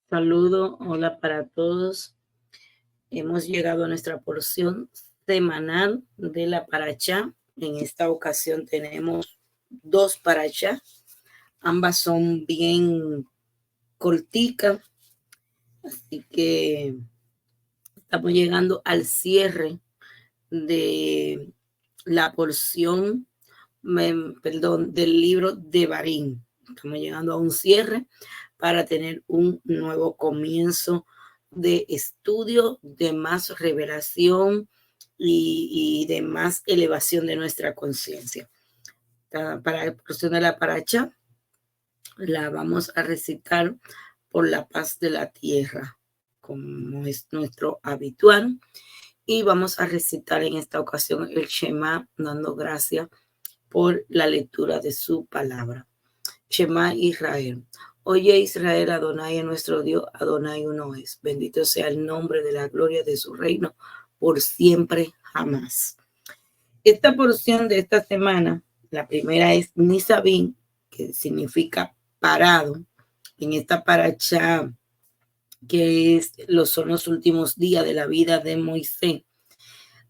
Saludo, hola para todos. Hemos llegado a nuestra porción semanal de la paracha. En esta ocasión tenemos dos parachas. Ambas son bien corticas, así que estamos llegando al cierre de la porción, del libro de Barín. Estamos llegando a un cierre para tener un nuevo comienzo de estudio, de más revelación y de más elevación de nuestra conciencia. Para la porción de la paracha, la vamos a recitar por la paz de la tierra, como es nuestro habitual. Y vamos a recitar en esta ocasión el Shema, dando gracias por la lectura de su palabra. Shema Israel. Oye Israel, Adonai es nuestro Dios, Adonai uno es. Bendito sea el nombre de la gloria de su reino por siempre, jamás. Esta porción de esta semana, la primera es Nisabín, que significa parado. En esta paracha, que son los últimos días de la vida de Moisés,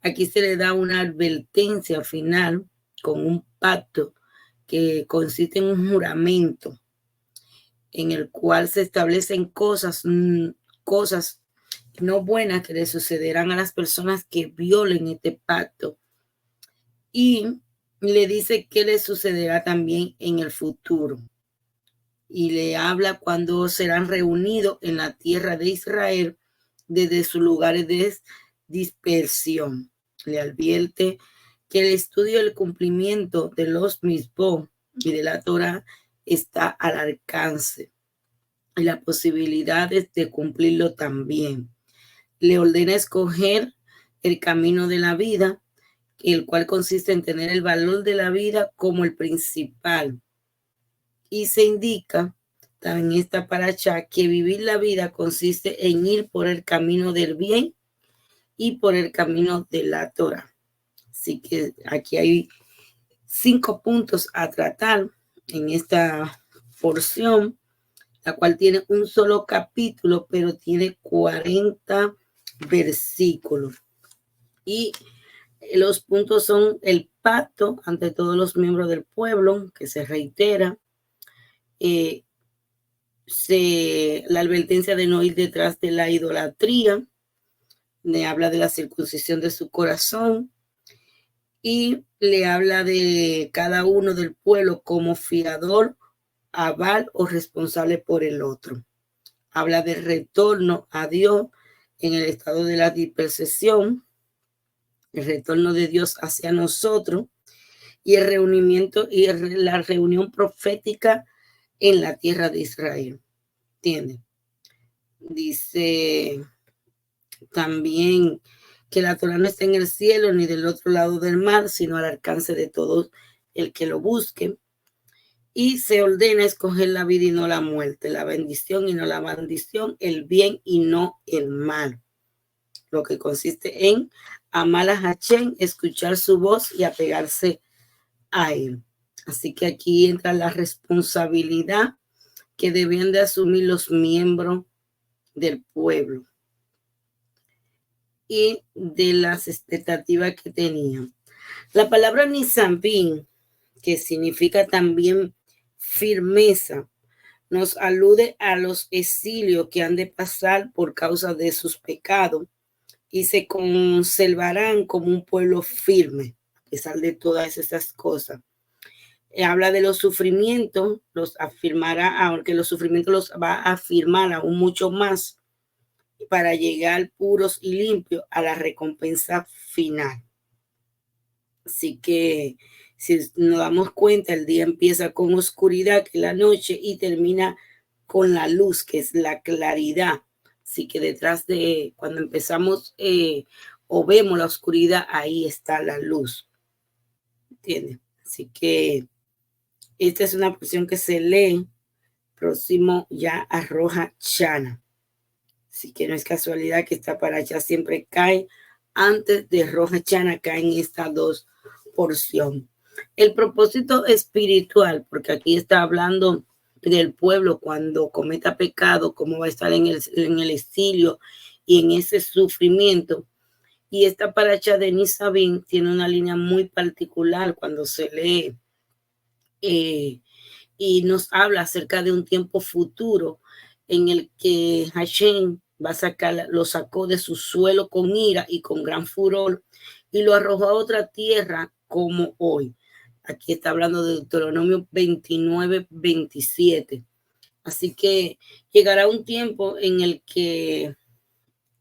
aquí se le da una advertencia final con un pacto que consiste en un juramento en el cual se establecen cosas no buenas que le sucederán a las personas que violen este pacto. Y le dice qué le sucederá también en el futuro. Y le habla cuando serán reunidos en la tierra de Israel desde sus lugares de dispersión. Le advierte que el estudio y el cumplimiento de los misbó y de la Torah está al alcance y las posibilidades de cumplirlo también. Le ordena escoger el camino de la vida, el cual consiste en tener el valor de la vida como el principal. Y se indica también en esta paracha que vivir la vida consiste en ir por el camino del bien y por el camino de la Torah. Así que aquí hay 5 puntos a tratar en esta porción, la cual tiene un solo capítulo, pero tiene 40 versículos. Y los puntos son el pacto ante todos los miembros del pueblo, que se reitera, la advertencia de no ir detrás de la idolatría, le habla de la circuncisión de su corazón y le habla de cada uno del pueblo como fiador, aval o responsable por el otro. Habla del retorno a Dios en el estado de la dispersión, el retorno de Dios hacia nosotros y el reunimiento y la reunión profética en la tierra de Israel. ¿Entiendes? Dice también que la Torah no está en el cielo ni del otro lado del mar, sino al alcance de todo el que lo busque. Y se ordena escoger la vida y no la muerte, la bendición y no la maldición, el bien y no el mal. Lo que consiste en amar a Hashem, escuchar su voz y apegarse a él. Así que aquí entra la responsabilidad que deben de asumir los miembros del pueblo y de las expectativas que tenían. La palabra Nisabín, que significa también firmeza, nos alude a los exilios que han de pasar por causa de sus pecados y se conservarán como un pueblo firme a pesar de todas esas cosas. Habla de los sufrimientos, los afirmará, aunque los sufrimientos los va a afirmar aún mucho más para llegar puros y limpios a la recompensa final. Así que si nos damos cuenta, el día empieza con oscuridad, que es la noche, y termina con la luz, que es la claridad. Así que detrás de cuando empezamos o vemos la oscuridad, ahí está la luz. ¿Entiendes? Así que esta es una porción que se lee próximo ya a Rosh Hashanah. Así que no es casualidad que esta paracha siempre cae antes de Rosh Hashanah, caen estas dos porciones. El propósito espiritual, porque aquí está hablando del pueblo cuando cometa pecado, cómo va a estar en el exilio y en ese sufrimiento. Y esta paracha de Nisabín tiene una línea muy particular cuando se lee y nos habla acerca de un tiempo futuro en el que Hashem va a sacar, lo sacó de su suelo con ira y con gran furor y lo arrojó a otra tierra como hoy. Aquí está hablando de Deuteronomio 29, 27. Así que llegará un tiempo en el que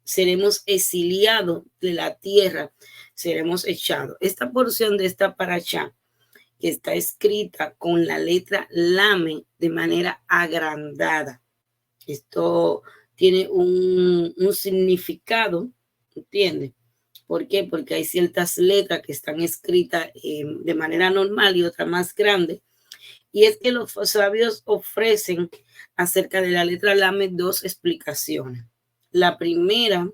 seremos exiliados de la tierra, seremos echados. Esta porción de esta paracha que está escrita con la letra Lame de manera agrandada. Esto tiene un significado, ¿entiendes? ¿Por qué? Porque hay ciertas letras que están escritas de manera normal y otras más grandes. Y es que los sabios ofrecen acerca de la letra Lame dos explicaciones. La primera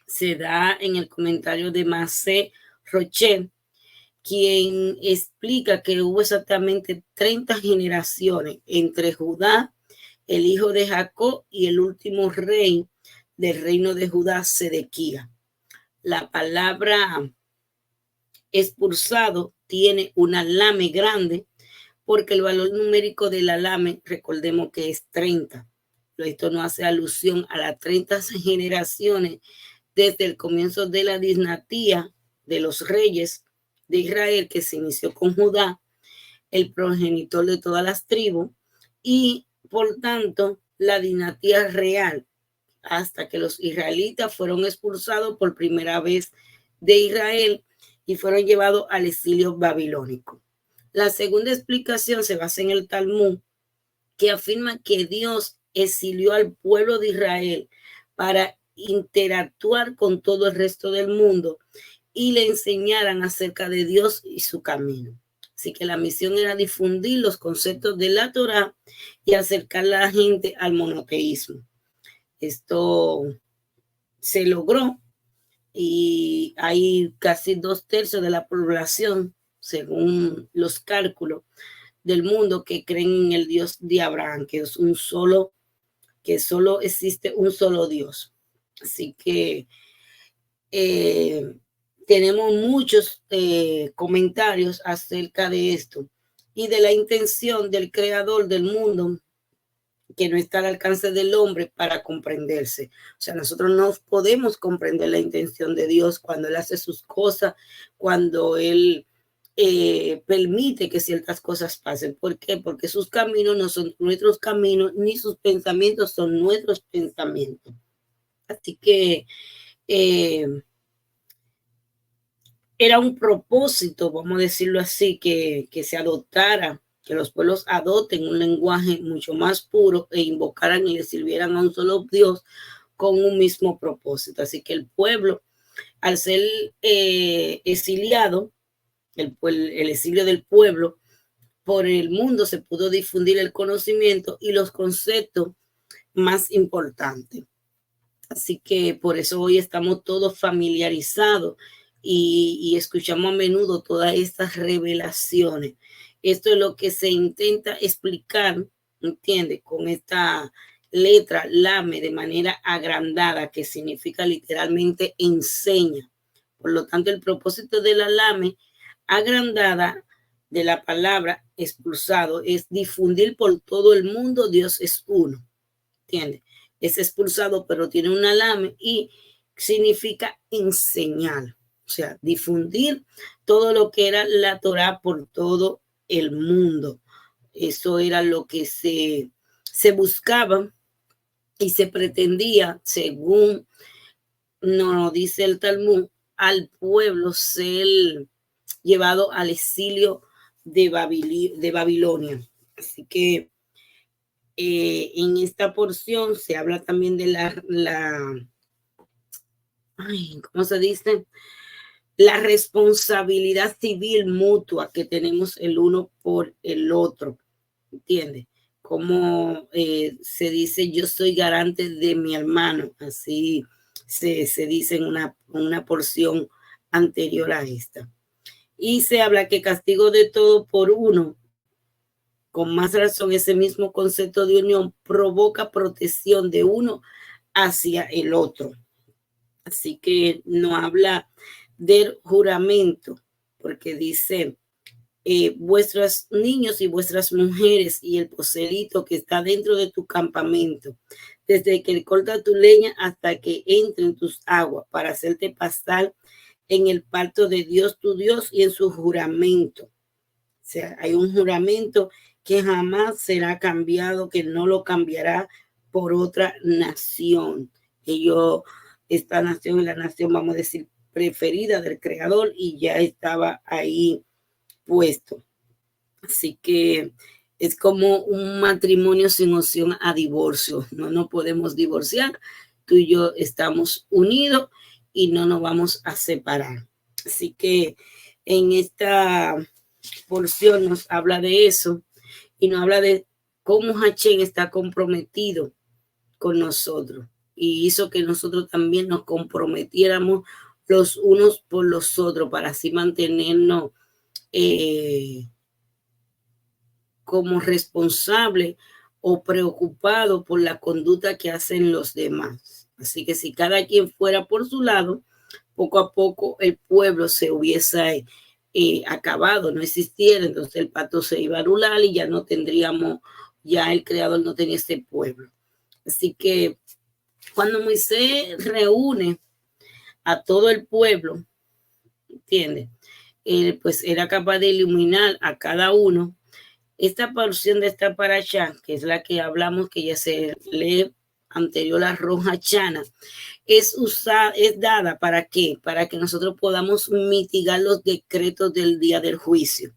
se da en el comentario de Macé Rocher, quien explica que hubo exactamente 30 generaciones entre Judá, el hijo de Jacob, y el último rey del reino de Judá, Sedequía. La palabra expulsado tiene una lame grande porque el valor numérico de la lame, recordemos que es 30. Esto no hace alusión a las 30 generaciones desde el comienzo de la dinastía de los reyes de Israel, que se inició con Judá, el progenitor de todas las tribus, y por tanto la dinastía real, hasta que los israelitas fueron expulsados por primera vez de Israel y fueron llevados al exilio babilónico. La segunda explicación se basa en el Talmud, que afirma que Dios exilió al pueblo de Israel para interactuar con todo el resto del mundo y le enseñaran acerca de Dios y su camino. Así que la misión era difundir los conceptos de la Torá y acercar a la gente al monoteísmo. Esto se logró y hay casi 2/3 de la población, según los cálculos del mundo, que creen en el Dios de Abraham, que es que solo existe un solo Dios. Así que tenemos muchos comentarios acerca de esto y de la intención del creador del mundo, que no está al alcance del hombre para comprenderse. O sea, nosotros no podemos comprender la intención de Dios cuando Él hace sus cosas, cuando Él permite que ciertas cosas pasen. ¿Por qué? Porque sus caminos no son nuestros caminos, ni sus pensamientos son nuestros pensamientos. Así que era un propósito, vamos a decirlo así, que se adoptara, que los pueblos adopten un lenguaje mucho más puro e invocaran y le sirvieran a un solo Dios con un mismo propósito. Así que el pueblo, al ser exiliado, el exilio del pueblo por el mundo, se pudo difundir el conocimiento y los conceptos más importantes. Así que por eso hoy estamos todos familiarizados y escuchamos a menudo todas estas revelaciones. Esto es lo que se intenta explicar, ¿entiende? Con esta letra Lame de manera agrandada, que significa literalmente enseña. Por lo tanto, el propósito de la Lame agrandada de la palabra expulsado es difundir por todo el mundo Dios es uno, ¿entiende? Es expulsado, pero tiene una lame y significa enseñar, o sea, difundir todo lo que era la Torá por todo el mundo. Eso era lo que se buscaba y se pretendía, según nos dice el Talmud, al pueblo ser llevado al exilio de Babilonia. Así que en esta porción se habla también de ¿cómo se dice? La responsabilidad civil mutua que tenemos el uno por el otro, ¿entiendes? Como se dice, yo soy garante de mi hermano, así se dice en una porción anterior a esta. Y se habla que castigo de todo por uno Con más razón, ese mismo concepto de unión provoca protección de uno hacia el otro. Así que no habla del juramento, porque dice, vuestros niños y vuestras mujeres y el poselito que está dentro de tu campamento, desde que corta tu leña hasta que entre en tus aguas, para hacerte pasar en el pacto de Dios tu Dios y en su juramento. O sea, hay un juramento que jamás será cambiado, que no lo cambiará por otra nación. Esta nación es la nación, vamos a decir, preferida del Creador, y ya estaba ahí puesto. Así que es como un matrimonio sin opción a divorcio. No nos podemos divorciar. Tú y yo estamos unidos y no nos vamos a separar. Así que en esta porción nos habla de eso y nos habla de cómo Hachén está comprometido con nosotros y hizo que nosotros también nos comprometiéramos los unos por los otros para así mantenernos como responsable o preocupado por la conducta que hacen los demás. Así que si cada quien fuera por su lado, poco a poco el pueblo se hubiese acabado, no existiera, entonces el pacto se iba a anular y ya no tendríamos, ya el Creador no tenía ese pueblo. Así que cuando Moisés reúne a todo el pueblo, ¿entiendes? Pues era capaz de iluminar a cada uno. Esta porción de esta parashá, que es la que hablamos, que ya se lee anterior a Rosh Hashanah, es dada ¿para qué? Para que nosotros podamos mitigar los decretos del día del juicio.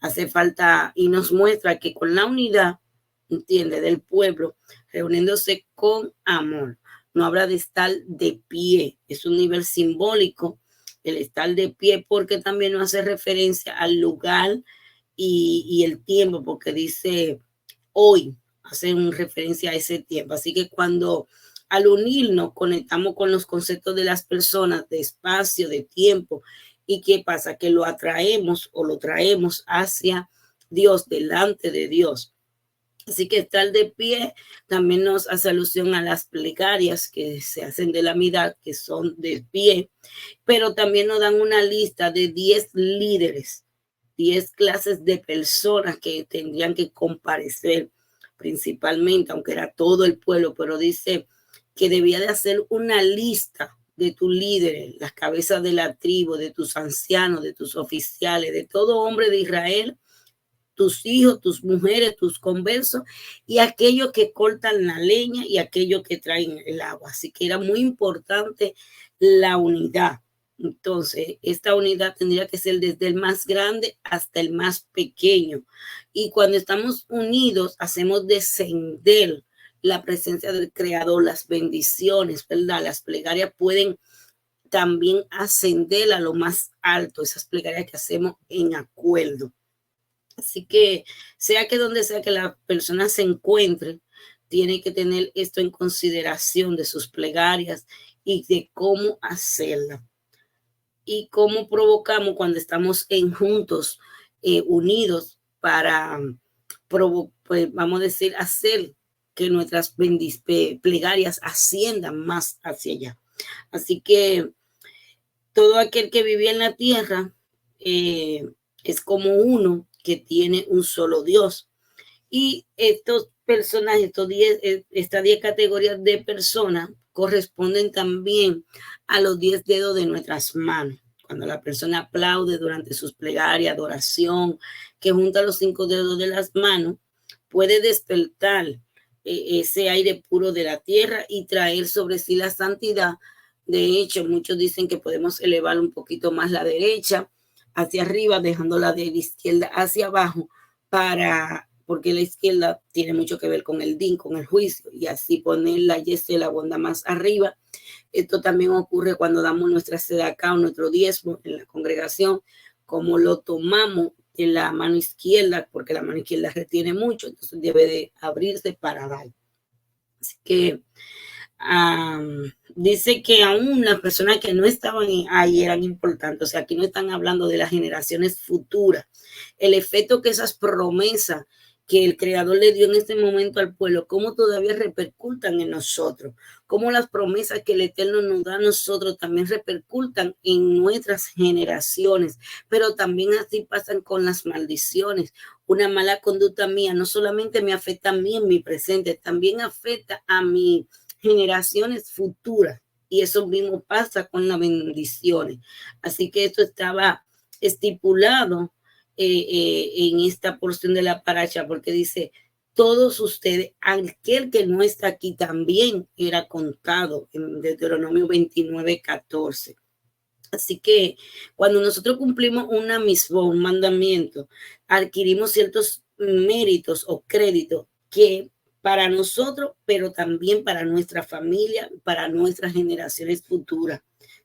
Hace falta y nos muestra que con la unidad, entiende, del pueblo, reuniéndose con amor, no habrá de estar de pie. Es un nivel simbólico el estar de pie, porque también nos hace referencia al lugar y el tiempo, porque dice hoy, hace una referencia a ese tiempo. Así que cuando al unirnos conectamos con los conceptos de las personas, de espacio, de tiempo, y qué pasa, que lo atraemos o lo traemos hacia Dios, delante de Dios. Así que estar de pie también nos hace alusión a las plegarias que se hacen de la mitad, que son de pie, pero también nos dan una lista de 10 líderes, 10 clases de personas que tendrían que comparecer principalmente, aunque era todo el pueblo, pero dice que debía de hacer una lista de tus líderes, las cabezas de la tribu, de tus ancianos, de tus oficiales, de todo hombre de Israel, tus hijos, tus mujeres, tus conversos y aquellos que cortan la leña y aquellos que traen el agua. Así que era muy importante la unidad. Entonces, esta unidad tendría que ser desde el más grande hasta el más pequeño. Y cuando estamos unidos, hacemos descender la presencia del Creador, las bendiciones, ¿verdad? Las plegarias pueden también ascender a lo más alto, esas plegarias que hacemos en acuerdo. Así que sea que donde sea que la persona se encuentre, tiene que tener esto en consideración de sus plegarias y de cómo hacerla. Y cómo provocamos cuando estamos juntos, unidos para, pues, vamos a decir, hacer que nuestras plegarias asciendan más hacia allá. Así que todo aquel que vivía en la tierra es como uno que tiene un solo Dios. Y estos personajes, estas 10 categorías de personas corresponden también a los 10 dedos de nuestras manos. Cuando la persona aplaude durante sus plegarias, adoración, que junta los 5 dedos de las manos, puede despertar ese aire puro de la tierra y traer sobre sí la santidad. De hecho, muchos dicen que podemos elevar un poquito más la derecha hacia arriba, dejando la de la izquierda hacia abajo, porque la izquierda tiene mucho que ver con el din, con el juicio, y así poner la yesel, la bondad más arriba. Esto también ocurre cuando damos nuestra sedacá o nuestro diezmo en la congregación, como lo tomamos en la mano izquierda, porque la mano izquierda retiene mucho, entonces debe de abrirse para dar. Así que dice que aún las personas que no estaban ahí eran importantes. O sea, aquí no están hablando de las generaciones futuras. El efecto que esas promesas que el Creador le dio en este momento al pueblo, cómo todavía repercutan en nosotros, cómo las promesas que el Eterno nos da a nosotros también repercutan en nuestras generaciones, pero también así pasan con las maldiciones. Una mala conducta mía no solamente me afecta a mí en mi presente, también afecta a mis generaciones futuras. Y eso mismo pasa con las bendiciones. Así que esto estaba estipulado en esta porción de la paracha, porque dice, todos ustedes, aquel que no está aquí también era contado en Deuteronomio 29:14. Así que cuando nosotros cumplimos una misma, un mandamiento, adquirimos ciertos méritos o créditos que para nosotros, pero también para nuestra familia, para nuestras generaciones futuras,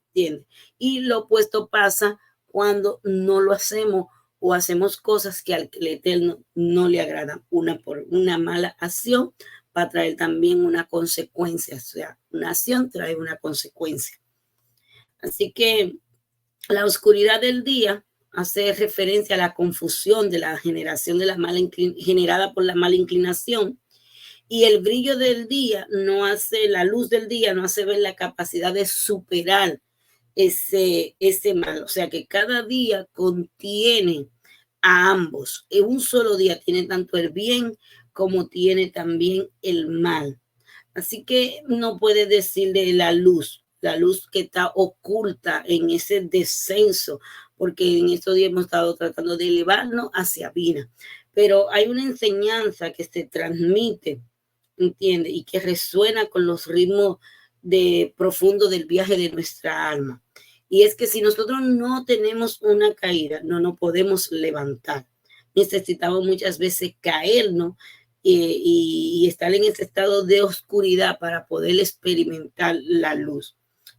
¿entiendes? Y lo opuesto pasa cuando no lo hacemos o hacemos cosas que al Eterno no le agradan. Una por una mala acción va a traer también una consecuencia, o sea, una acción trae una consecuencia. Así que la oscuridad del día hace referencia a la confusión de la generación de la generada por la mala inclinación, y el brillo del día no hace, la luz del día no hace ver la capacidad de superar ese mal. O sea que cada día contiene a ambos. En un solo día tiene tanto el bien como tiene también el mal. Así que no puede decir de la luz que está oculta en ese descenso, porque en estos días hemos estado tratando de elevarnos hacia vida. Pero hay una enseñanza que se transmite, ¿entiende? Y que resuena con los ritmos profundos del viaje de nuestra alma. Y es que si nosotros no tenemos una caída, no nos podemos levantar. Necesitamos muchas veces caernos y estar en ese estado de oscuridad para poder experimentar la luz.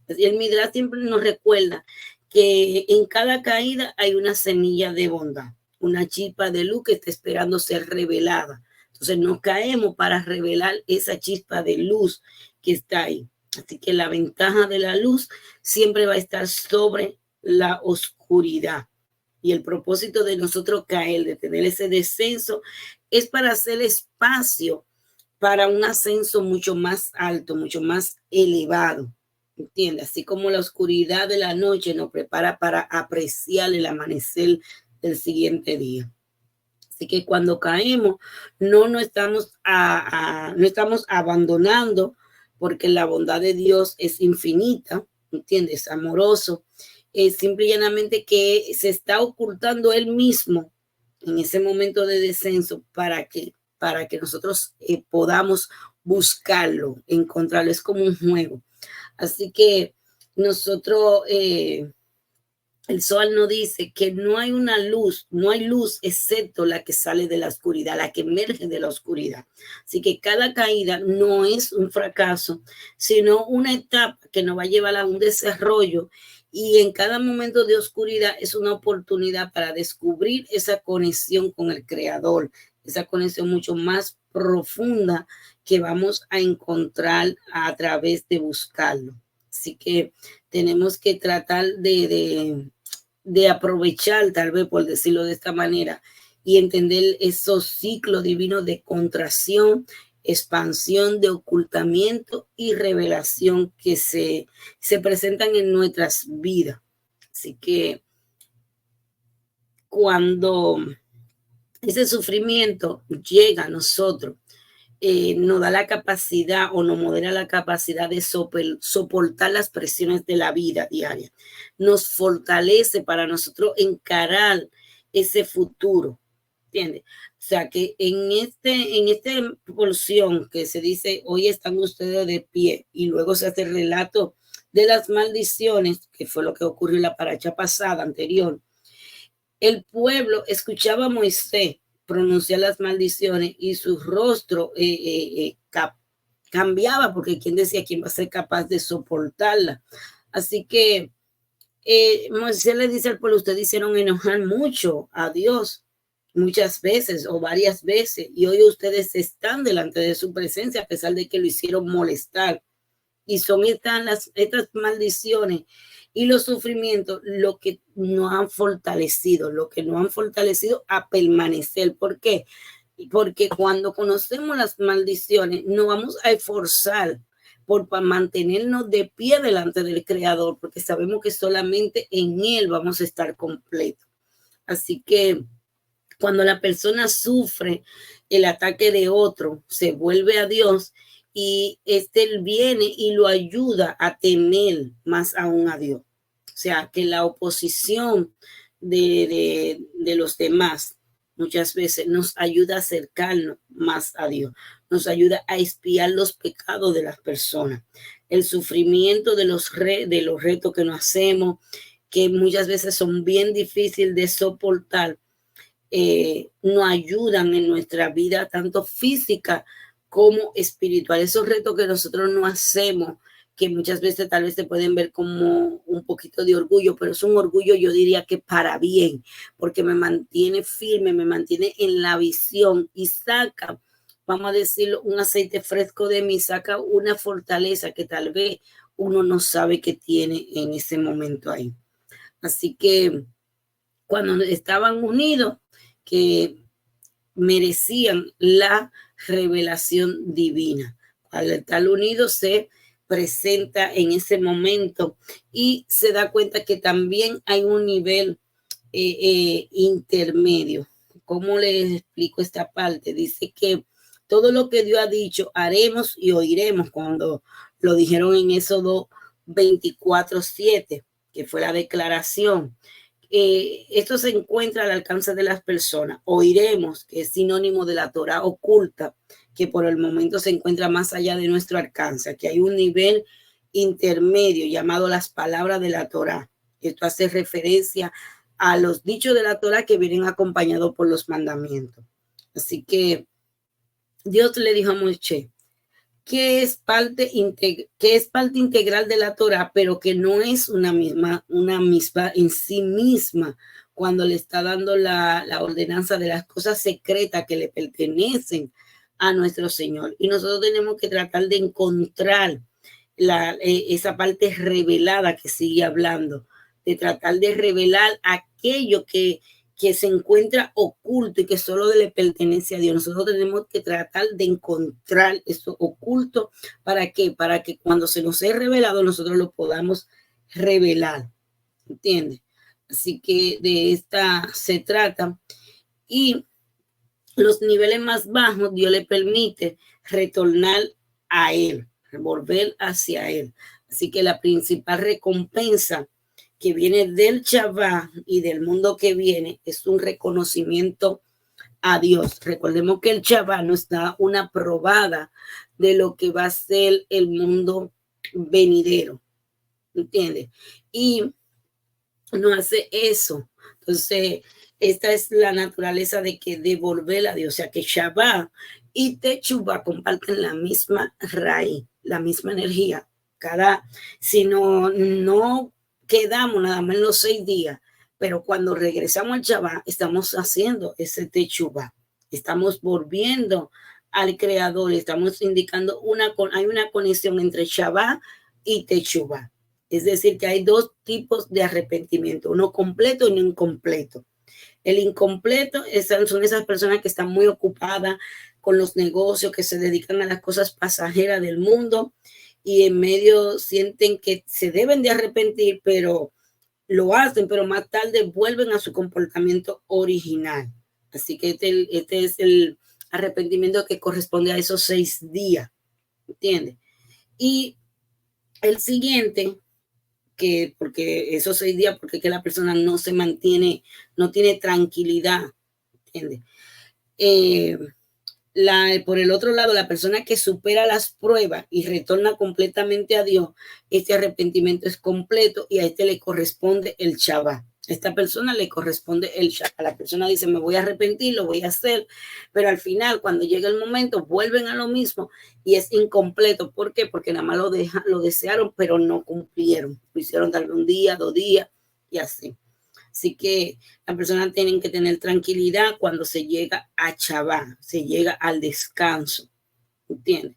Y el Midrash siempre nos recuerda que en cada caída hay una semilla de bondad, una chispa de luz que está esperando ser revelada. Entonces nos caemos para revelar esa chispa de luz que está ahí. Así que la ventaja de la luz siempre va a estar sobre la oscuridad. Y el propósito de nosotros caer, de tener ese descenso, es para hacer espacio para un ascenso mucho más alto, mucho más elevado. ¿Entiendes? Así como la oscuridad de la noche nos prepara para apreciar el amanecer del siguiente día. Así que cuando caemos, no estamos abandonando, porque la bondad de Dios es infinita, ¿entiendes? Es amoroso. Es simple y llanamente que se está ocultando Él mismo en ese momento de descenso para que nosotros podamos buscarlo, encontrarlo. Es como un juego. Así que nosotros... el Zohar nos dice que no hay una luz, no hay luz excepto la que sale de la oscuridad, la que emerge de la oscuridad. Así que cada caída no es un fracaso, sino una etapa que nos va a llevar a un desarrollo, y en cada momento de oscuridad es una oportunidad para descubrir esa conexión con el Creador, esa conexión mucho más profunda que vamos a encontrar a través de buscarlo. Así que tenemos que tratar de aprovechar, tal vez por decirlo de esta manera, y entender esos ciclos divinos de contracción, expansión, de ocultamiento y revelación que se presentan en nuestras vidas. Así que cuando ese sufrimiento llega a nosotros, nos da la capacidad o nos modera la capacidad de soportar las presiones de la vida diaria. Nos fortalece para nosotros encarar ese futuro, ¿entiendes? O sea que en esta porción que se dice, hoy están ustedes de pie, y luego se hace el relato de las maldiciones, que fue lo que ocurrió en la paracha pasada, anterior. El pueblo escuchaba a Moisés pronunciar las maldiciones y su rostro cambiaba, porque quién decía quién va a ser capaz de soportarla. Así que Moisés le dice al pueblo, ustedes hicieron enojar mucho a Dios muchas veces o varias veces, y hoy ustedes están delante de su presencia a pesar de que lo hicieron molestar. Y son estas maldiciones y los sufrimientos lo que nos han fortalecido a permanecer. ¿Por qué? porque cuando conocemos las maldiciones, nos vamos a esforzar por mantenernos de pie delante del Creador, porque sabemos que solamente en Él vamos a estar completos. Así que cuando la persona sufre el ataque de otro, se vuelve a Dios y él viene y lo ayuda a temer más aún a Dios. O sea, que la oposición de los demás muchas veces nos ayuda a acercarnos más a Dios, nos ayuda a expiar los pecados de las personas, el sufrimiento de los retos que nos hacemos, que muchas veces son bien difíciles de soportar, nos ayudan en nuestra vida, tanto física como espiritual. Esos retos que nosotros no hacemos, que muchas veces tal vez se pueden ver como un poquito de orgullo, pero es un orgullo, yo diría que para bien, porque me mantiene firme, me mantiene en la visión y saca, vamos a decirlo, un aceite fresco de mí, saca una fortaleza que tal vez uno no sabe que tiene en ese momento ahí. Así que cuando estaban unidos, que merecían la revelación divina. Al estar unidos se presenta en ese momento y se da cuenta que también hay un nivel intermedio. ¿Cómo les explico esta parte? Dice que todo lo que Dios ha dicho haremos y oiremos, cuando lo dijeron en Éxodo 24:7, que fue la declaración. Esto se encuentra al alcance de las personas. Oiremos, que es sinónimo de la Torah oculta, que por el momento se encuentra más allá de nuestro alcance. Aquí hay un nivel intermedio llamado las palabras de la Torah. Esto hace referencia a los dichos de la Torah que vienen acompañados por los mandamientos. Así que Dios le dijo a Moisés que es parte integral de la Torah, pero que no es una misma en sí misma, cuando le está dando la ordenanza de las cosas secretas que le pertenecen a nuestro Señor. Y nosotros tenemos que tratar de encontrar esa parte revelada que sigue hablando, de tratar de revelar aquello que se encuentra oculto y que solo le pertenece a Dios. Nosotros tenemos que tratar de encontrar eso oculto. ¿Para qué? Para que cuando se nos sea revelado, nosotros lo podamos revelar. ¿Entiendes? Así que de esta se trata. Y los niveles más bajos, Dios le permite retornar a Él, volver hacia Él. Así que la principal recompensa que viene del Shabbat y del mundo que viene es un reconocimiento a Dios. Recordemos que el Shabbat nos da una probada de lo que va a ser el mundo venidero, ¿entiendes? Y no hace eso. Entonces, esta es la naturaleza de que devolver a Dios, o sea que Shabbat y Techuvá comparten la misma raíz, la misma energía. Si no quedamos nada más en los 6 días, pero cuando regresamos al Shabbat, estamos haciendo ese Techuvá, estamos volviendo al Creador, estamos indicando hay una conexión entre Shabbat y Techuvá. Es decir, que hay dos tipos de arrepentimiento, uno completo y uno incompleto. El incompleto son esas personas que están muy ocupadas con los negocios, que se dedican a las cosas pasajeras del mundo y en medio sienten que se deben de arrepentir, pero lo hacen, pero más tarde vuelven a su comportamiento original. Así que este es el arrepentimiento que corresponde a esos 6 días, ¿entiendes? Y el siguiente, porque esos 6 días, porque que la persona no se mantiene, no tiene tranquilidad, ¿entiendes? Por el otro lado, la persona que supera las pruebas y retorna completamente a Dios, este arrepentimiento es completo y a este le corresponde el Shabbat. A esta persona le corresponde el Shabbat. La persona dice, me voy a arrepentir, lo voy a hacer, pero al final, cuando llega el momento, vuelven a lo mismo y es incompleto. ¿Por qué? Porque nada más lo desearon, pero no cumplieron. Lo hicieron tal vez 1 día, 2 días y así. Así que las personas tienen que tener tranquilidad cuando se llega a Shabbat, se llega al descanso, ¿entiendes?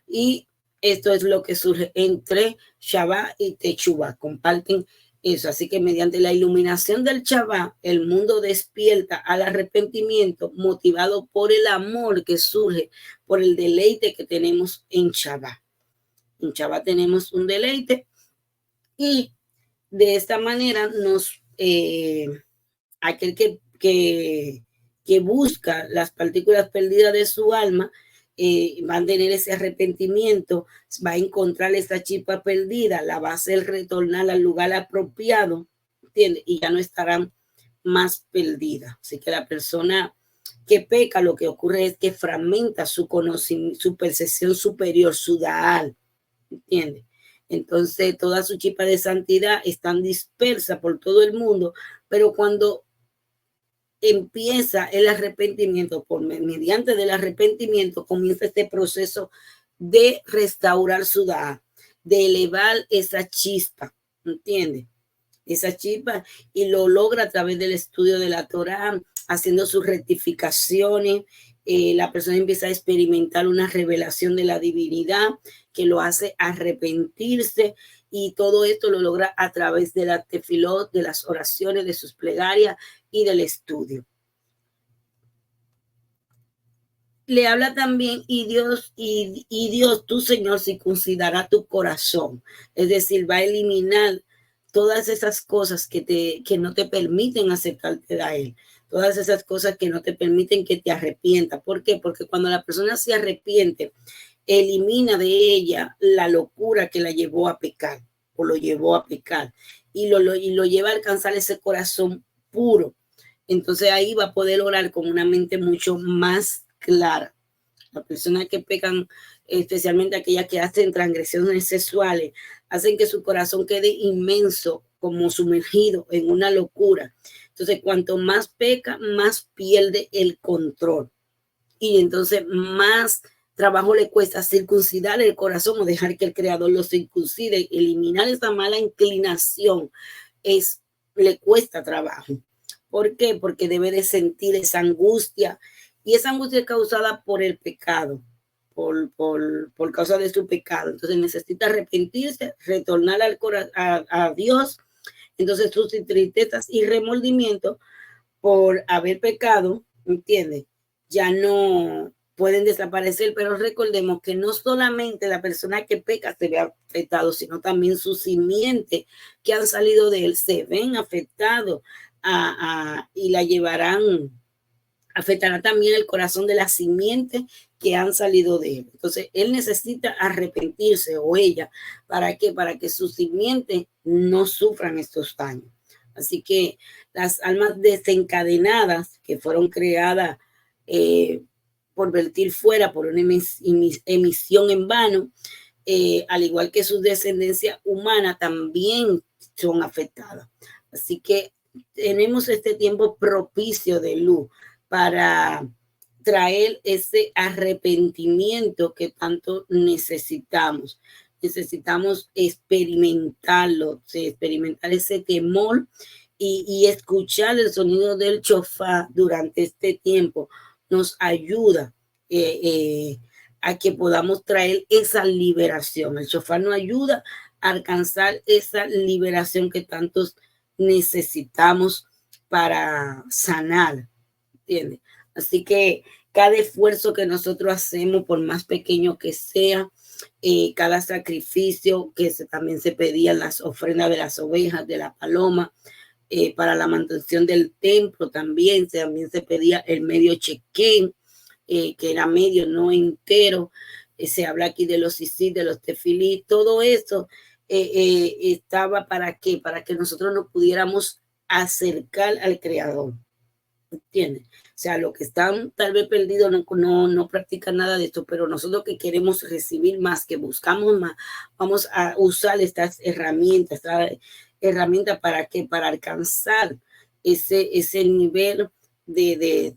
Y esto es lo que surge entre Shabbat y Techuvá, comparten eso. Así que mediante la iluminación del Shabbat, el mundo despierta al arrepentimiento motivado por el amor que surge por el deleite que tenemos en Shabbat. En Shabbat tenemos un deleite y de esta manera aquel que busca las partículas perdidas de su alma, va a tener ese arrepentimiento, va a encontrar esa chispa perdida, la va a hacer retornar al lugar apropiado, ¿entiendes? Y ya no estarán más perdidas. Así que la persona que peca, lo que ocurre es que fragmenta su conocimiento, su percepción superior, su Da'al, ¿entiendes? Entonces toda su chispa de santidad están dispersas por todo el mundo, pero cuando empieza el arrepentimiento, mediante del arrepentimiento comienza este proceso de restaurar su Da'al, de elevar esa chispa, ¿entiendes? Esa chispa, y lo logra a través del estudio de la Torá, haciendo sus rectificaciones. La persona empieza a experimentar una revelación de la divinidad que lo hace arrepentirse, y todo esto lo logra a través de la tefilot, de las oraciones, de sus plegarias y del estudio. Le habla también, y Dios, tu Señor, circuncidará tu corazón. Es decir, va a eliminar todas esas cosas que no te permiten aceptarte a Él. Todas esas cosas que no te permiten que te arrepientas. ¿Por qué? Porque cuando la persona se arrepiente, elimina de ella la locura que la llevó a pecar, o lo llevó a pecar, y lo lleva a alcanzar ese corazón puro. Entonces ahí va a poder orar con una mente mucho más clara. Las personas que pecan, especialmente aquellas que hacen transgresiones sexuales, hacen que su corazón quede inmenso, como sumergido en una locura. Entonces, cuanto más peca, más pierde el control. Y entonces más trabajo le cuesta circuncidar el corazón, o dejar que el Creador lo circuncide. Eliminar esa mala inclinación le cuesta trabajo. ¿Por qué? Porque debe de sentir esa angustia, y esa angustia es causada por el pecado, por causa de su pecado. Entonces necesita arrepentirse, retornar a Dios. Entonces sus tristezas y remordimiento por haber pecado, ¿entiendes? Ya no pueden desaparecer, pero recordemos que no solamente la persona que peca se ve afectado, sino también sus simientes que han salido de él se ven afectados, y la llevarán, afectará también el corazón de las simientes que han salido de él. Entonces, él necesita arrepentirse, o ella, ¿para qué? Para que sus simientes no sufran estos daños. Así que las almas desencadenadas que fueron creadas por vertir fuera, por una emisión en vano, al igual que su descendencia humana, también son afectadas. Así que tenemos este tiempo propicio de luz para traer ese arrepentimiento que tanto necesitamos. Necesitamos experimentarlo, experimentar ese temor, y escuchar el sonido del shofar durante este tiempo nos ayuda a que podamos traer esa liberación. El shofar nos ayuda a alcanzar esa liberación que tantos necesitamos para sanar, ¿entiendes? Así que cada esfuerzo que nosotros hacemos, por más pequeño que sea, cada sacrificio que también se pedían, las ofrendas de las ovejas, de la paloma, para la mantención del templo también se pedía el medio chequén, que era medio, no entero. Se habla aquí de los sisit, de los tefilí, todo eso estaba ¿para qué? Para que nosotros nos pudiéramos acercar al Creador, ¿entiendes? O sea, los que están tal vez perdidos no practican nada de esto, pero nosotros que queremos recibir más, que buscamos más, vamos a usar estas herramientas ¿para qué? Para alcanzar ese nivel de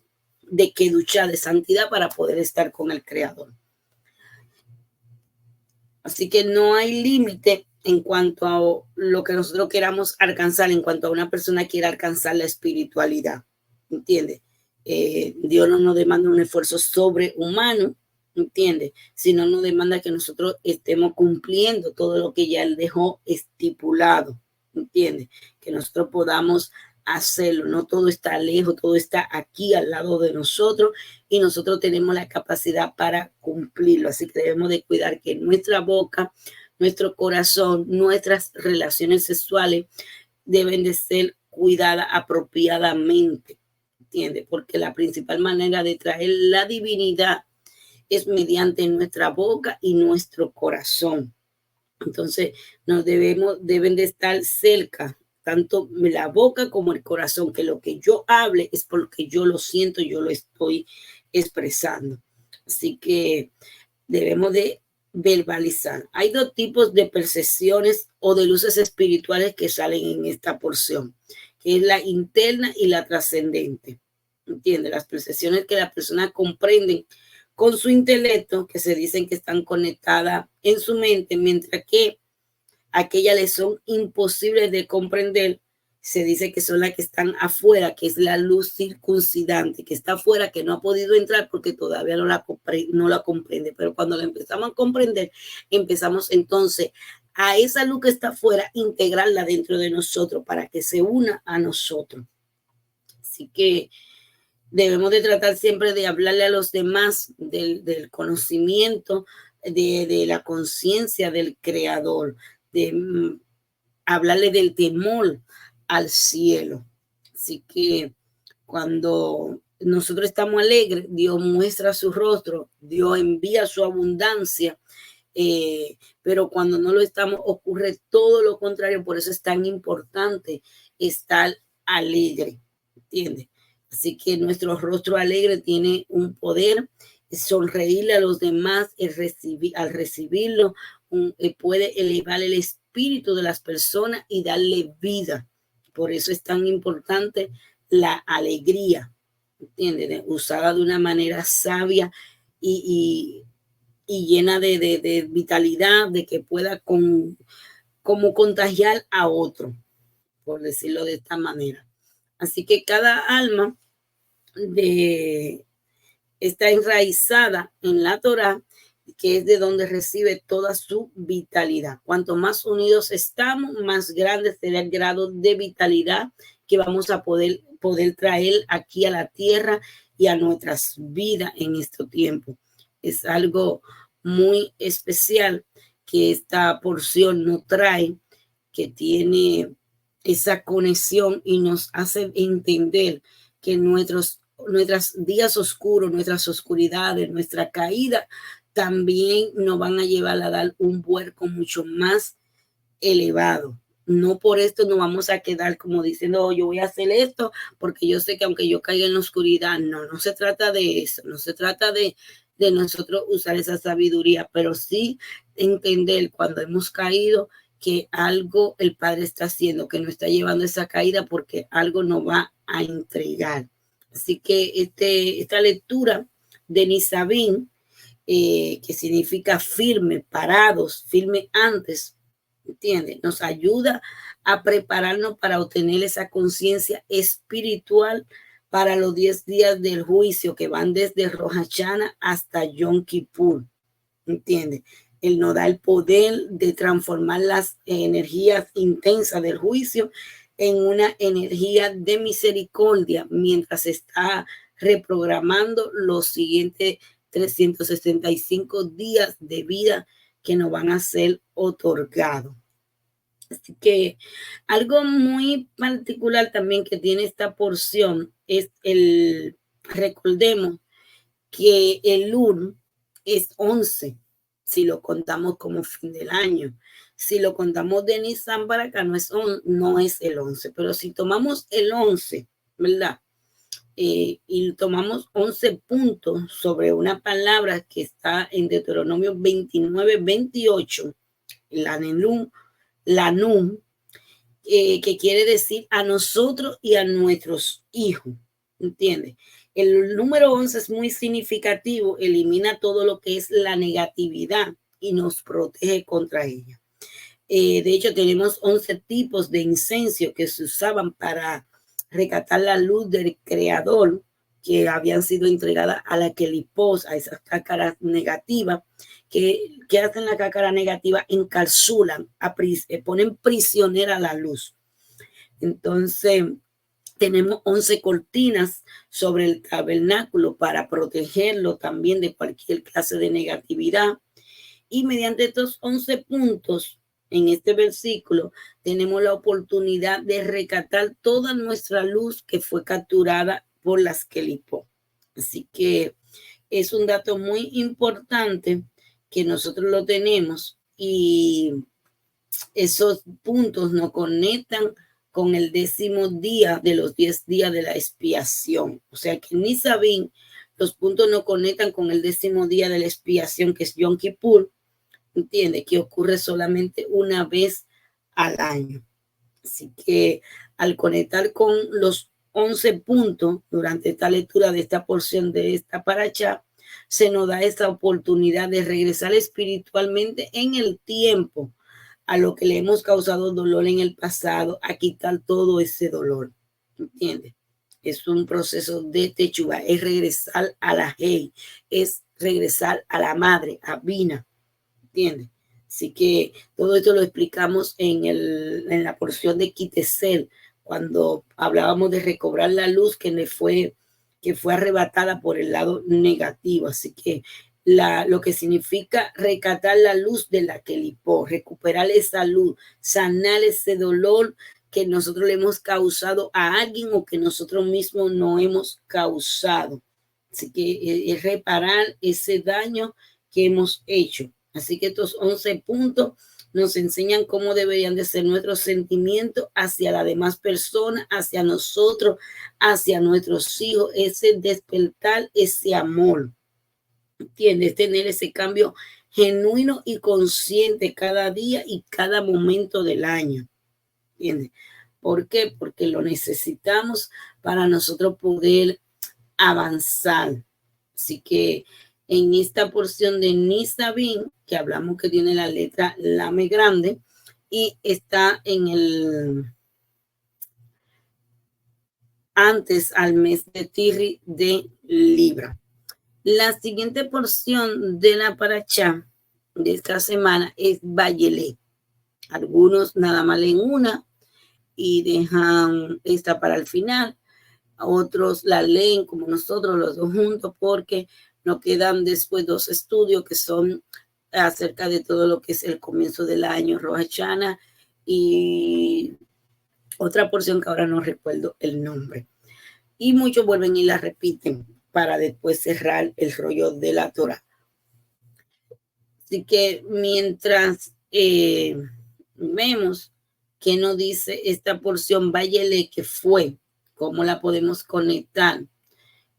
kedushá, de santidad, para poder estar con el Creador. Así que no hay límite en cuanto a lo que nosotros queramos alcanzar, en cuanto a una persona quiera alcanzar la espiritualidad, ¿entiendes? Dios no nos demanda un esfuerzo sobrehumano, ¿entiendes? Sino nos demanda que nosotros estemos cumpliendo todo lo que ya Él dejó estipulado, ¿entiendes? Que nosotros podamos hacerlo. No todo está lejos, todo está aquí al lado de nosotros y nosotros tenemos la capacidad para cumplirlo. Así que debemos de cuidar que nuestra boca, nuestro corazón, nuestras relaciones sexuales deben de ser cuidadas apropiadamente, ¿entiendes? Porque la principal manera de traer la divinidad es mediante nuestra boca y nuestro corazón. Entonces, deben de estar cerca, tanto la boca como el corazón, que lo que yo hable es porque yo lo siento, yo lo estoy expresando. Así que debemos de verbalizar. Hay dos tipos de percepciones o de luces espirituales que salen en esta porción, que es la interna y la trascendente. ¿Entiendes? Las percepciones que las personas comprenden con su intelecto, que se dicen que están conectadas en su mente, mientras que aquellas les son imposibles de comprender, se dice que son las que están afuera, que es la luz circuncidante, que está afuera, que no ha podido entrar porque todavía no la comprende. Pero cuando la empezamos a comprender, empezamos entonces a esa luz que está afuera, integrarla dentro de nosotros para que se una a nosotros. Así que debemos de tratar siempre de hablarle a los demás del conocimiento, de la conciencia del creador, de hablarle del temor al cielo. Así que cuando nosotros estamos alegres, Dios muestra su rostro, Dios envía su abundancia, pero cuando no lo estamos, ocurre todo lo contrario. Por eso es tan importante estar alegre, ¿entiendes? Así que nuestro rostro alegre tiene un poder, sonreírle a los demás, al recibirlo, puede elevar el espíritu de las personas y darle vida. Por eso es tan importante la alegría, ¿entiendes? Usada de una manera sabia y llena de vitalidad, de que pueda como contagiar a otro, por decirlo de esta manera. Así que cada alma está enraizada en la Torá, que es de donde recibe toda su vitalidad. Cuanto más unidos estamos, más grande será el grado de vitalidad que vamos a poder traer aquí a la tierra y a nuestras vidas en este tiempo. Es algo muy especial que esta porción nos trae, que tiene esa conexión y nos hace entender que nuestros días oscuros, nuestras oscuridades, nuestra caída, también nos van a llevar a dar un vuelco mucho más elevado. No por esto nos vamos a quedar como diciendo, oh, yo voy a hacer esto porque yo sé que aunque yo caiga en la oscuridad, no se trata de eso, no se trata de nosotros usar esa sabiduría, pero sí entender cuando hemos caído que algo el Padre está haciendo, que nos está llevando esa caída porque algo nos va a entregar. Así que esta lectura de Nisabín, que significa firme, parados, firme antes, ¿entiendes? Nos ayuda a prepararnos para obtener esa conciencia espiritual para los 10 días del juicio que van desde Rosh Hashanah hasta Yom Kippur, ¿entiendes? Él nos da el poder de transformar las energías intensas del juicio en una energía de misericordia mientras está reprogramando los siguientes 365 días de vida que nos van a ser otorgados. Así que algo muy particular también que tiene esta porción es recordemos que el Lul es 11, si lo contamos como fin del año. Si lo contamos de Nisan para acá, no es el 11, pero si tomamos el 11, ¿verdad? Y tomamos 11 puntos sobre una palabra que está en Deuteronomio 29, 28, la Nun, que quiere decir a nosotros y a nuestros hijos, ¿entiendes? El número 11 es muy significativo, elimina todo lo que es la negatividad y nos protege contra ella. De hecho, tenemos 11 tipos de incenso que se usaban para recatar la luz del creador, que habían sido entregadas a la quelipos, a esas cácaras negativas, que hacen la cácara negativa, encapsulan, ponen prisionera la luz. Entonces, tenemos 11 cortinas sobre el tabernáculo para protegerlo también de cualquier clase de negatividad. Y mediante estos 11 puntos en este versículo, tenemos la oportunidad de rescatar toda nuestra luz que fue capturada por las quelipos. Así que es un dato muy importante que nosotros lo tenemos, y esos puntos nos conectan con el 10º día de los 10 días de la expiación. O sea que en Nisabín los puntos nos conectan con el 10º día de la expiación, que es Yom Kippur, entiende, que ocurre solamente una vez al año. Así que al conectar con los 11 puntos durante esta lectura de esta porción de esta paracha, se nos da esta oportunidad de regresar espiritualmente en el tiempo a lo que le hemos causado dolor en el pasado, a quitar todo ese dolor. ¿Entiendes? Es un proceso de techubá, es regresar a la Hei, es regresar a la madre, a Bina. ¿Entiendes? Así que todo esto lo explicamos en la porción de Kitesel, cuando hablábamos de recobrar la luz que fue arrebatada por el lado negativo. Así que lo que significa rescatar la luz de la quelipó, recuperar esa luz, sanar ese dolor que nosotros le hemos causado a alguien o que nosotros mismos no hemos causado. Así que es reparar ese daño que hemos hecho. Así que estos 11 puntos nos enseñan cómo deberían de ser nuestros sentimientos hacia las demás personas, hacia nosotros, hacia nuestros hijos, ese despertar, ese amor. ¿Entiendes? Tener ese cambio genuino y consciente cada día y cada momento del año. ¿Entiendes? ¿Por qué? Porque lo necesitamos para nosotros poder avanzar. Así que en esta porción de Nisabín, que hablamos que tiene la letra Lame grande y está en el antes al mes de Tiri de Libra. La siguiente porción de la paracha de esta semana es Vayelé. Algunos nada más leen una y dejan esta para el final. Otros la leen como nosotros los dos juntos, porque nos quedan después 2 estudios que son acerca de todo lo que es el comienzo del año, Rosh Hashanah, y otra porción que ahora no recuerdo el nombre. Y muchos vuelven y la repiten para después cerrar el rollo de la Torah. Así que mientras vemos que nos dice esta porción, Vayelé, que fue, cómo la podemos conectar,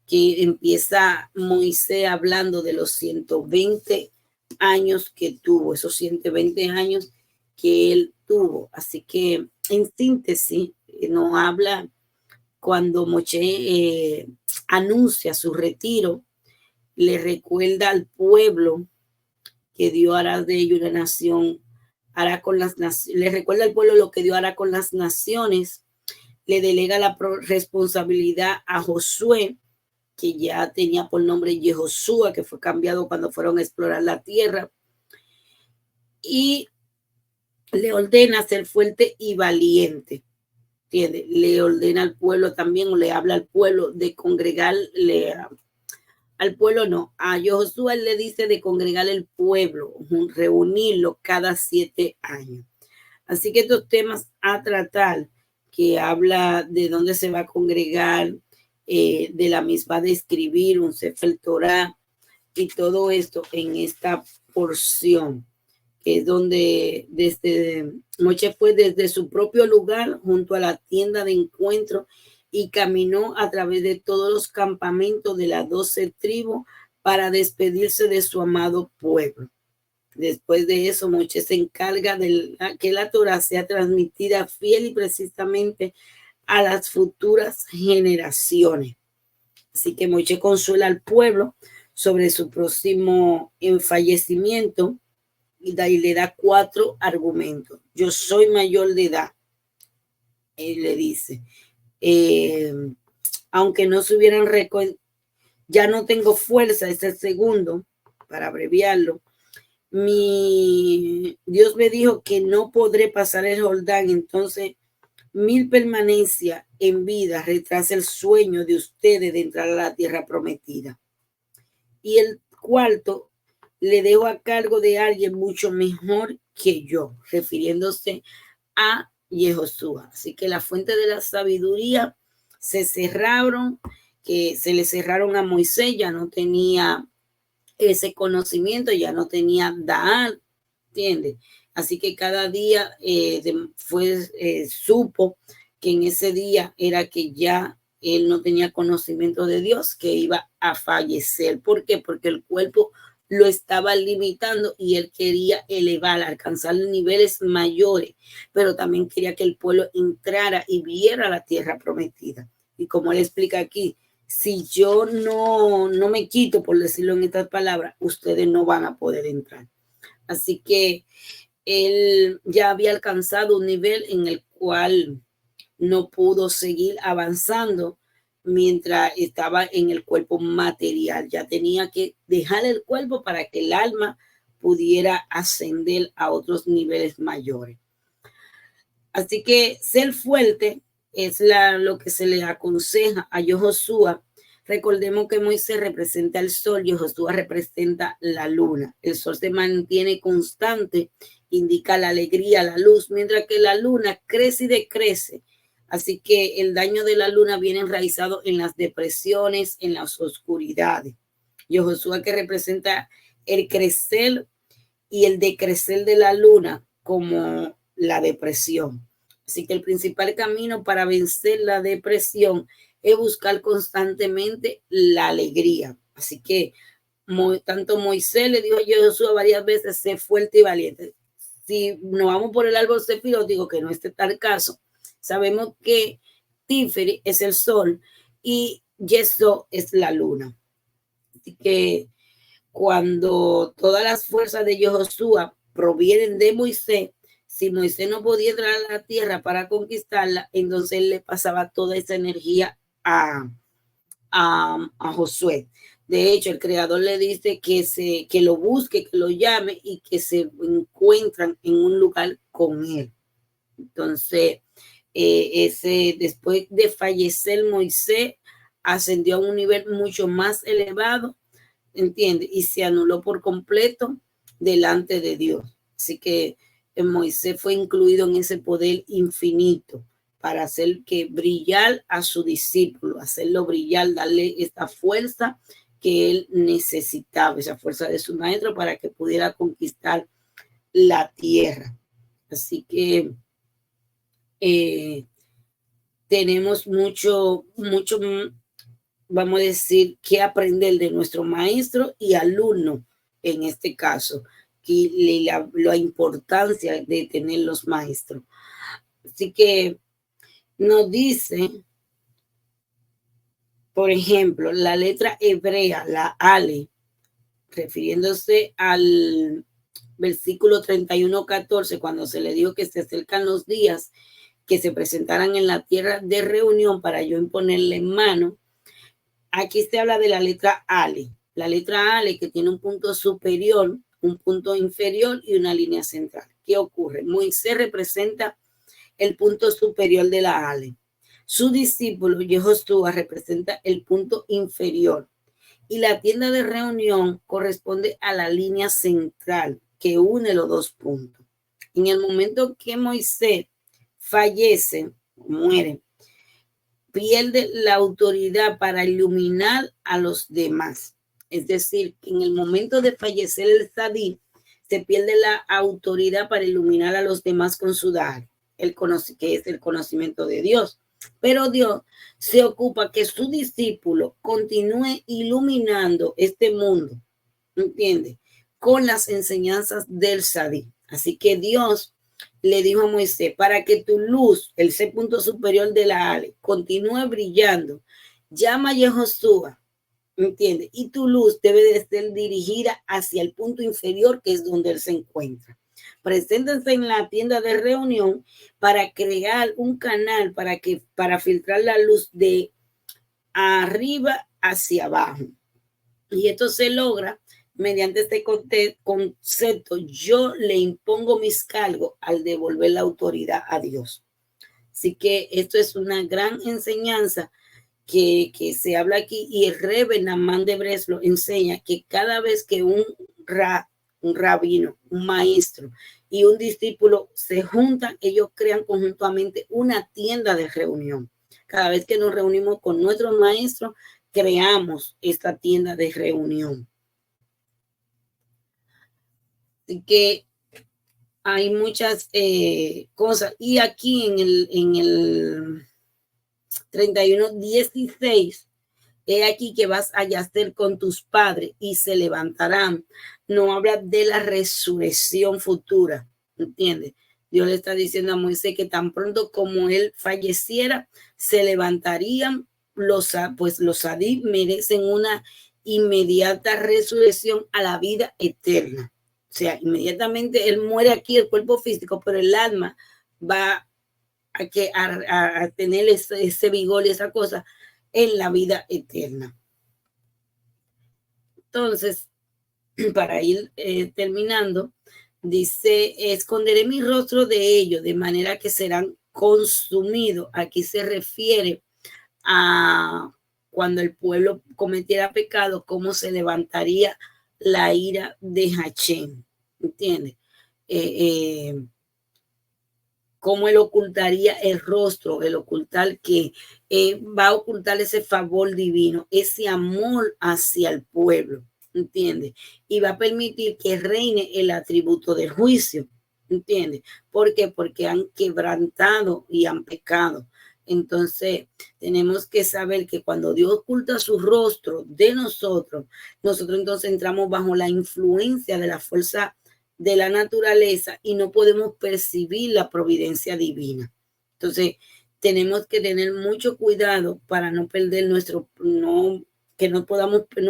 que empieza Moisés hablando de los 120 años que tuvo, esos 120 años que él tuvo. Así que en síntesis nos habla cuando Moshe anuncia su retiro, le recuerda al pueblo que Dios hará de ellos una nación, hará con las naciones, le recuerda al pueblo lo que Dios hará con las naciones, le delega la responsabilidad a Josué, que ya tenía por nombre Yehoshua, que fue cambiado cuando fueron a explorar la tierra, y le ordena ser fuerte y valiente. ¿Entiende? Le ordena al pueblo también, o le habla al pueblo de congregarle al pueblo, no, a Yehoshua le dice de congregar el pueblo, reunirlo cada 7 años. Así que estos temas a tratar, que habla de dónde se va a congregar, de la misma de escribir un Sefer Torah y todo esto en esta porción, que es donde desde Moshe fue desde su propio lugar junto a la tienda de encuentro y caminó a través de todos los campamentos de las 12 tribus para despedirse de su amado pueblo. Después de eso, Moshe se encarga de que la Torah sea transmitida fiel y precisamente a las futuras generaciones. Así que Moshe consuela al pueblo sobre su próximo fallecimiento y le da 4 argumentos. Yo soy mayor de edad, él le dice. aunque no se hubieran ya no tengo fuerza, es el segundo, para abreviarlo. Dios me dijo que no podré pasar el Jordán, entonces mi permanencia en vida retrasa el sueño de ustedes de entrar a la tierra prometida. Y el cuarto, le dejo a cargo de alguien mucho mejor que yo, refiriéndose a Yehoshua. Así que la fuente de la sabiduría se cerraron, que se le cerraron a Moisés, ya no tenía ese conocimiento, ya no tenía Da'al, ¿entiendes? Así que cada día supo que en ese día era que ya él no tenía conocimiento de Dios, que iba a fallecer. ¿Por qué? Porque el cuerpo lo estaba limitando y él quería elevar, alcanzar niveles mayores, pero también quería que el pueblo entrara y viera la tierra prometida. Y como él explica aquí, si yo no me quito, por decirlo en estas palabras, ustedes no van a poder entrar. Así que él ya había alcanzado un nivel en el cual no pudo seguir avanzando mientras estaba en el cuerpo material. Ya tenía que dejar el cuerpo para que el alma pudiera ascender a otros niveles mayores. Así que ser fuerte es lo que se le aconseja a Yehoshua. Recordemos que Moisés representa el sol, Yehoshua representa la luna. El sol se mantiene constante, indica la alegría, la luz, mientras que la luna crece y decrece. Así que el daño de la luna viene enraizado en las depresiones, en las oscuridades. Yehoshua, que representa el crecer y el decrecer de la luna como la depresión. Así que el principal camino para vencer la depresión es buscar constantemente la alegría. Así que tanto Moisés le dijo a Josué varias veces, sé fuerte y valiente. Si nos vamos por el árbol sefirot, que no es tal caso, sabemos que Tiferi es el sol y Yeso es la luna. Así que cuando todas las fuerzas de Yehoshua provienen de Moisés, si Moisés no podía entrar a la tierra para conquistarla, entonces él le pasaba toda esa energía a Josué. De hecho, el creador le dice que lo busque, que lo llame y que se encuentran en un lugar con él. Entonces, después de fallecer Moisés, ascendió a un nivel mucho más elevado, ¿entiende? Y se anuló por completo delante de Dios. Así que Moisés fue incluido en ese poder infinito para hacer que brillar a su discípulo, hacerlo brillar, darle esta fuerza que él necesitaba, esa fuerza de su maestro para que pudiera conquistar la tierra. Así que tenemos mucho, vamos a decir, que aprender de nuestro maestro y alumno en este caso, y la importancia de tener los maestros. Así que nos dice, por ejemplo, la letra hebrea, la Ale, refiriéndose al versículo 31:14, cuando se le dijo que se acercan los días que se presentaran en la tierra de reunión para yo imponerle mano. Aquí se habla de la letra Ale. La letra Ale que tiene un punto superior, un punto inferior y una línea central. ¿Qué ocurre? Moisés representa el punto superior de la Ale. Su discípulo Yehoshua representa el punto inferior. Y la tienda de reunión corresponde a la línea central que une los dos puntos. En el momento que Moisés fallece, muere, pierde la autoridad para iluminar a los demás. Es decir, que en el momento de fallecer el Sadí, se pierde la autoridad para iluminar a los demás con su dar, que es el conocimiento de Dios. Pero Dios se ocupa que su discípulo continúe iluminando este mundo, ¿entiende? Con las enseñanzas del Sadí. Así que Dios le dijo a Moisés, para que tu luz, el punto superior de la Ale, continúe brillando, llama a Yehoshua, ¿entiendes? Y tu luz debe de ser dirigida hacia el punto inferior, que es donde él se encuentra. Preséntense en la tienda de reunión para crear un canal para filtrar la luz arriba hacia abajo. Y esto se logra mediante este concepto. Yo le impongo mis cargos al devolver la autoridad a Dios. Así que esto es una gran enseñanza que se habla aquí, y el Rebbe Nahman de Breslo enseña que cada vez que un rabino, un maestro y un discípulo se juntan, ellos crean conjuntamente una tienda de reunión. Cada vez que nos reunimos con nuestro maestro, creamos esta tienda de reunión. Así que hay muchas cosas. Y aquí en el 31:16, he aquí que vas a yacer con tus padres y se levantarán. No habla de la resurrección futura, ¿entiendes? Dios le está diciendo a Moisés que tan pronto como él falleciera, se levantarían los adí merecen una inmediata resurrección a la vida eterna. O sea, inmediatamente él muere aquí, el cuerpo físico, pero el alma va a tener ese vigor y esa cosa en la vida eterna. Entonces, para ir terminando, dice, esconderé mi rostro de ellos, de manera que serán consumidos. Aquí se refiere a cuando el pueblo cometiera pecado, cómo se levantaría la ira de Hachén, ¿entiendes? Cómo él ocultaría el rostro, el ocultar que va a ocultar ese favor divino, ese amor hacia el pueblo, ¿entiendes? Y va a permitir que reine el atributo del juicio, ¿entiendes? ¿Por qué? Porque han quebrantado y han pecado. Entonces, tenemos que saber que cuando Dios oculta su rostro de nosotros, nosotros entonces entramos bajo la influencia de la fuerza de la naturaleza y no podemos percibir la providencia divina. Entonces, tenemos que tener mucho cuidado para no perder no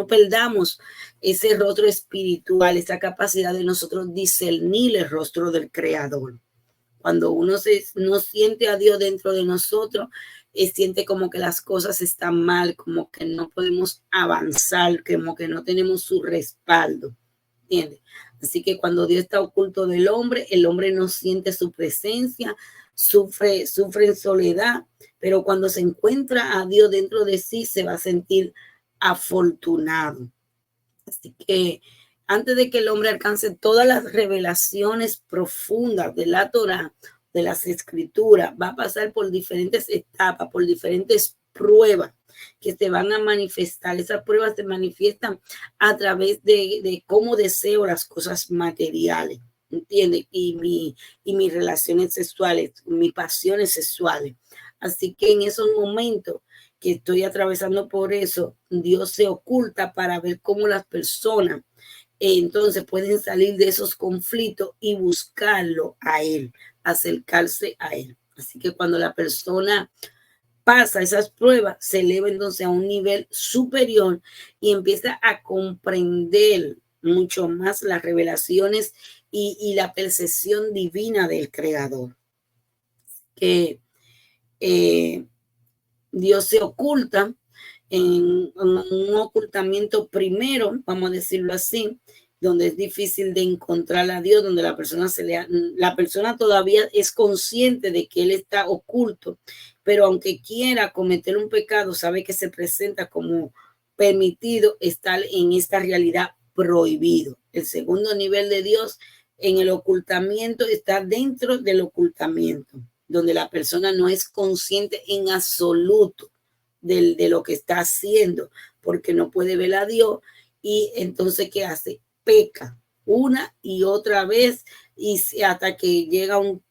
perdamos ese rostro espiritual, esa capacidad de nosotros discernir el rostro del Creador. Cuando uno no siente a Dios dentro de nosotros, siente como que las cosas están mal, como que no podemos avanzar, como que no tenemos su respaldo, ¿entiendes? Así que cuando Dios está oculto del hombre, el hombre no siente su presencia, sufre en soledad, pero cuando se encuentra a Dios dentro de sí, se va a sentir afortunado. Así que antes de que el hombre alcance todas las revelaciones profundas de la Torá, de las escrituras, va a pasar por diferentes etapas, por diferentes pruebas que se van a manifestar. Esas pruebas se manifiestan a través de cómo deseo las cosas materiales, ¿entiendes? Y mis relaciones sexuales, mis pasiones sexuales. Así que en esos momentos que estoy atravesando por eso, Dios se oculta para ver cómo las personas entonces pueden salir de esos conflictos y buscarlo a Él, acercarse a Él. Así que cuando la persona pasa esas pruebas, se eleva entonces a un nivel superior y empieza a comprender mucho más las revelaciones y la percepción divina del Creador. Que Dios se oculta en un ocultamiento primero, vamos a decirlo así, donde es difícil de encontrar a Dios, donde la persona todavía es consciente de que Él está oculto, pero aunque quiera cometer un pecado, sabe que se presenta como permitido estar en esta realidad prohibido. El segundo nivel de Dios en el ocultamiento está dentro del ocultamiento, donde la persona no es consciente en absoluto de lo que está haciendo, porque no puede ver a Dios, y entonces ¿qué hace? Peca una y otra vez, y hasta que llega un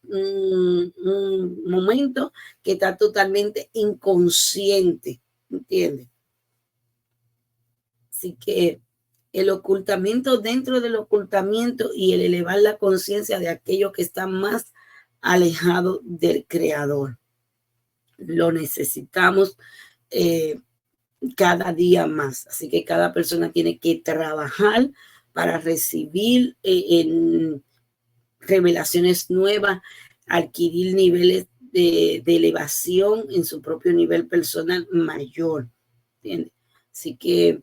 momento que está totalmente inconsciente, ¿entiendes? Así que el ocultamiento dentro del ocultamiento y el elevar la conciencia de aquello que está más alejado del Creador. Lo necesitamos cada día más. Así que cada persona tiene que trabajar para recibir en revelaciones nuevas, adquirir niveles de elevación en su propio nivel personal mayor. ¿entiendes? Así que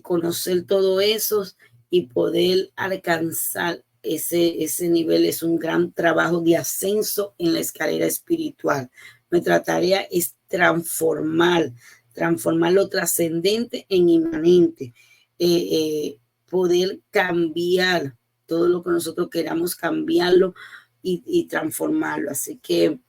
conocer todo eso y poder alcanzar ese nivel es un gran trabajo de ascenso en la escalera espiritual. Nuestra tarea es transformar lo trascendente en inmanente, poder cambiar todo lo que nosotros queramos cambiarlo y transformarlo. Así que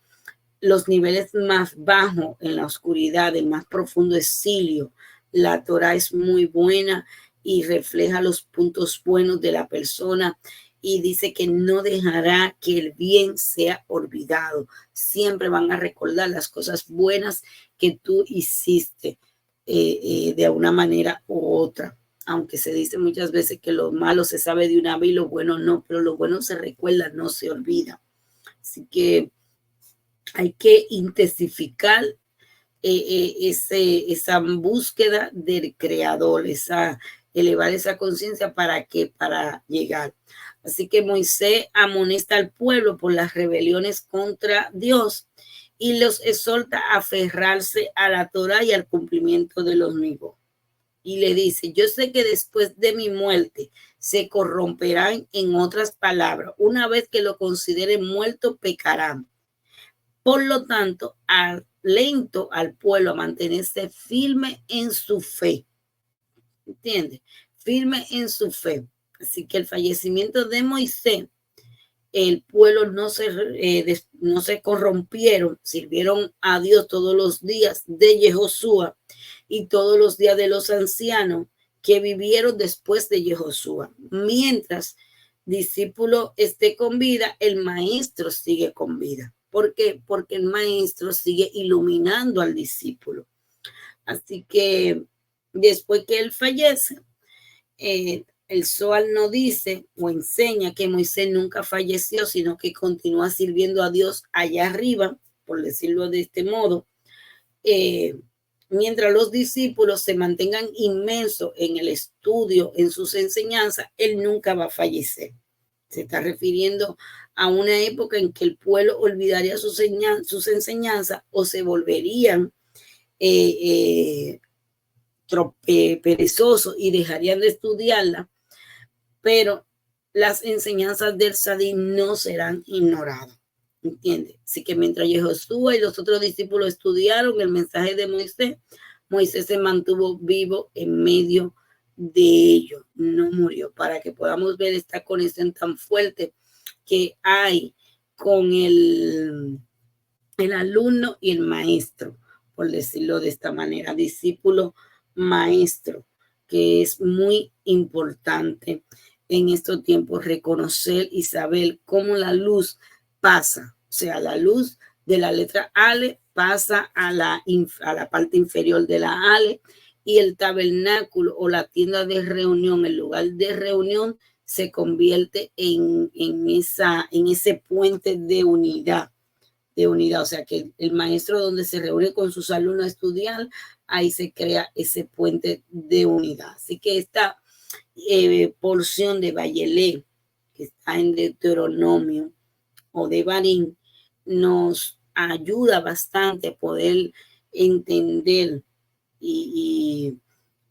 los niveles más bajos en la oscuridad, el más profundo exilio, la Torah es muy buena y refleja los puntos buenos de la persona y dice que no dejará que el bien sea olvidado. Siempre van a recordar las cosas buenas que tú hiciste de una manera u otra. Aunque se dice muchas veces que lo malo se sabe de una vez y lo bueno no, pero lo bueno se recuerda, no se olvida. Así que hay que intensificar esa búsqueda del creador, elevar esa conciencia para llegar. Así que Moisés amonesta al pueblo por las rebeliones contra Dios y los exhorta a aferrarse a la Torah y al cumplimiento de los mismos. Y le dice, yo sé que después de mi muerte se corromperán, en otras palabras, una vez que lo consideren muerto, pecarán. Por lo tanto, alento al pueblo a mantenerse firme en su fe. ¿Entiendes? Firme en su fe. Así que el fallecimiento de Moisés, el pueblo no se corrompieron, sirvieron a Dios todos los días de Yehoshua y todos los días de los ancianos que vivieron después de Yehoshua. Mientras discípulo esté con vida, el maestro sigue con vida. ¿Por qué? Porque el maestro sigue iluminando al discípulo. Así que después que él fallece, el Zohar no dice o enseña que Moisés nunca falleció, sino que continúa sirviendo a Dios allá arriba, por decirlo de este modo, mientras los discípulos se mantengan inmensos en el estudio, en sus enseñanzas, él nunca va a fallecer. Se está refiriendo a una época en que el pueblo olvidaría sus enseñanzas o se volverían perezosos y dejarían de estudiarla, pero las enseñanzas del Sadí no serán ignoradas. ¿Entiendes? Así que mientras Yehoshua y los otros discípulos estudiaron el mensaje de Moisés, Moisés se mantuvo vivo en medio de ellos, no murió, para que podamos ver esta conexión tan fuerte que hay con el alumno y el maestro, por decirlo de esta manera, discípulo maestro, que es muy importante en estos tiempos reconocer y saber cómo la luz pasa, o sea, la luz de la letra Ale pasa a la parte inferior de la Ale y el tabernáculo o la tienda de reunión, el lugar de reunión, se convierte en ese puente de unidad. O sea que el maestro donde se reúne con sus alumnos a estudiar, ahí se crea ese puente de unidad. Así que esta porción de Vayelé, que está en Deuteronomio o de Barín, nos ayuda bastante a poder entender y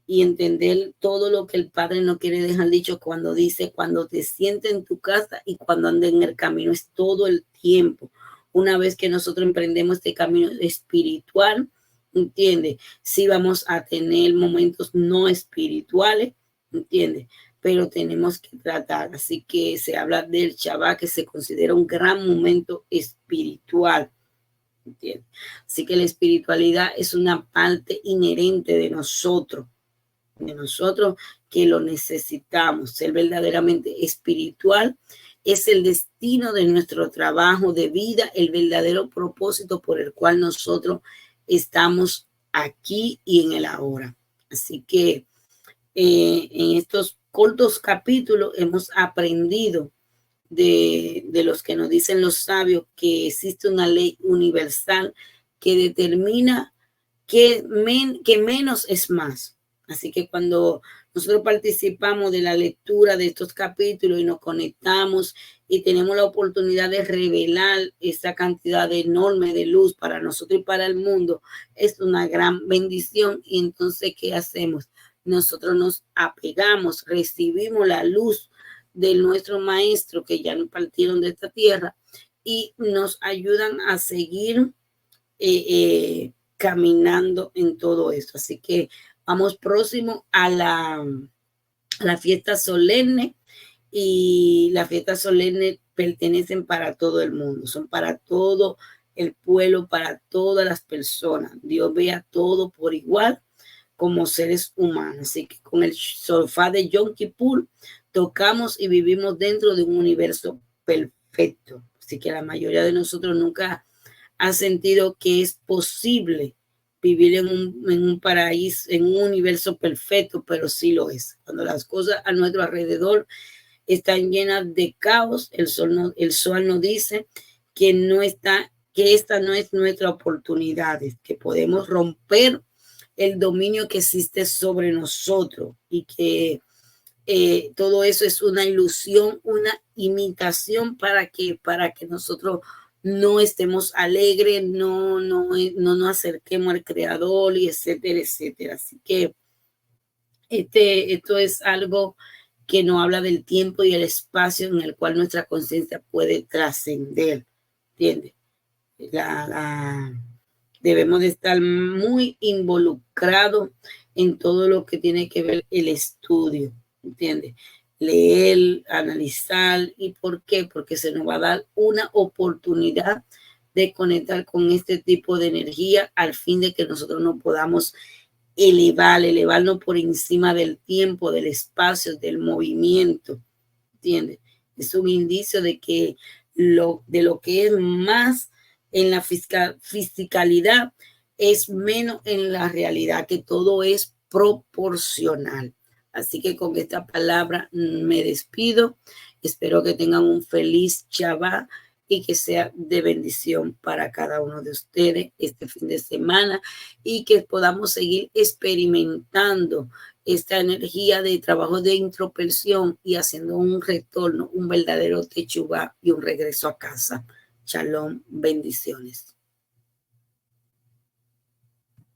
entender todo lo que el Padre no quiere dejar dicho cuando dice, cuando te sientes en tu casa y cuando andes en el camino, es todo el tiempo. Una vez que nosotros emprendemos este camino espiritual, ¿entiendes? Sí vamos a tener momentos no espirituales, ¿entiendes? Pero tenemos que tratar. Así que se habla del Shabbat, que se considera un gran momento espiritual, ¿entiendes? Así que la espiritualidad es una parte inherente de nosotros que lo necesitamos. Ser verdaderamente espiritual es el destino de nuestro trabajo de vida, el verdadero propósito por el cual nosotros estamos aquí y en el ahora. Así que en estos cortos capítulos hemos aprendido de los que nos dicen los sabios que existe una ley universal que determina que menos es más. Así que cuando nosotros participamos de la lectura de estos capítulos y nos conectamos y tenemos la oportunidad de revelar esa cantidad enorme de luz para nosotros y para el mundo, es una gran bendición. Y entonces, ¿qué hacemos? Nosotros nos apegamos, recibimos la luz de nuestro maestro que ya nos partieron de esta tierra y nos ayudan a seguir caminando en todo esto. Así que vamos próximo a la fiesta solemne, y las fiestas solemnes pertenecen para todo el mundo, son para todo el pueblo, para todas las personas. Dios ve a todo por igual como seres humanos. Así que con el sofá de Yom Kippur tocamos y vivimos dentro de un universo perfecto. Así que la mayoría de nosotros nunca ha sentido que es posible vivir en un paraíso, en un universo perfecto, pero sí lo es. Cuando las cosas a nuestro alrededor están llenas de caos, el sol nos dice que no está, que esta no es nuestra oportunidad, que podemos romper el dominio que existe sobre nosotros y que todo eso es una ilusión, una imitación para que nosotros no estemos alegres, no nos acerquemos al Creador, y etcétera, etcétera. Así que esto es algo que nos habla del tiempo y el espacio en el cual nuestra conciencia puede trascender, ¿entiendes? Debemos de estar muy involucrados en todo lo que tiene que ver el estudio, ¿entiendes? Leer, analizar. ¿Y por qué? Porque se nos va a dar una oportunidad de conectar con este tipo de energía al fin de que nosotros nos podamos elevarnos por encima del tiempo, del espacio, del movimiento, ¿entiendes? Es un indicio de que de lo que es más en la fisicalidad es menos en la realidad, que todo es proporcional. Así que con esta palabra me despido. Espero que tengan un feliz Shabbat y que sea de bendición para cada uno de ustedes este fin de semana, y que podamos seguir experimentando esta energía de trabajo de introspección y haciendo un retorno, un verdadero techubá y un regreso a casa. Shalom, bendiciones.